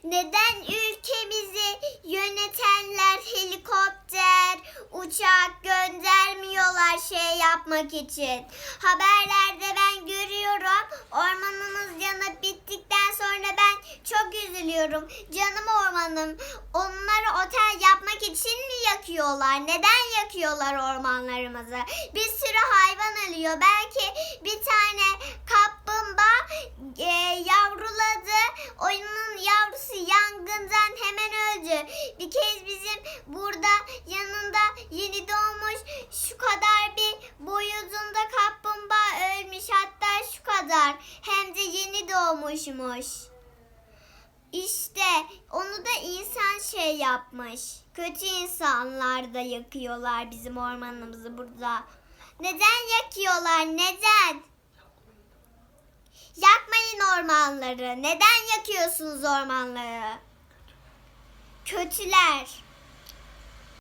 Neden ülkemizi yönetenler helikopter, uçak göndermiyorlar şey yapmak için? Haberlerde ben görüyorum, ormanımız yanıp bittikten sonra ben çok üzülüyorum. Canım ormanım, onları otel yapmak için mi yakıyorlar? Neden yakıyorlar ormanlarımızı? Bir sürü hayvan ölüyor. Belki bir tane kaplumbağa yavruladı. Onun yavrusu yangından hemen öldü. Bir kez bizim burada yanında yeni doğmuş şu kadar bir boyutunda kaplumbağa ölmüş. Hatta şu kadar. Hem de yeni doğmuşmuş. İşte onu da insan şey yapmış. Kötü insanlar da yakıyorlar bizim ormanımızı burada. Neden yakıyorlar? Neden? Yakmayın ormanları. Neden yakıyorsunuz ormanları? Kötüler.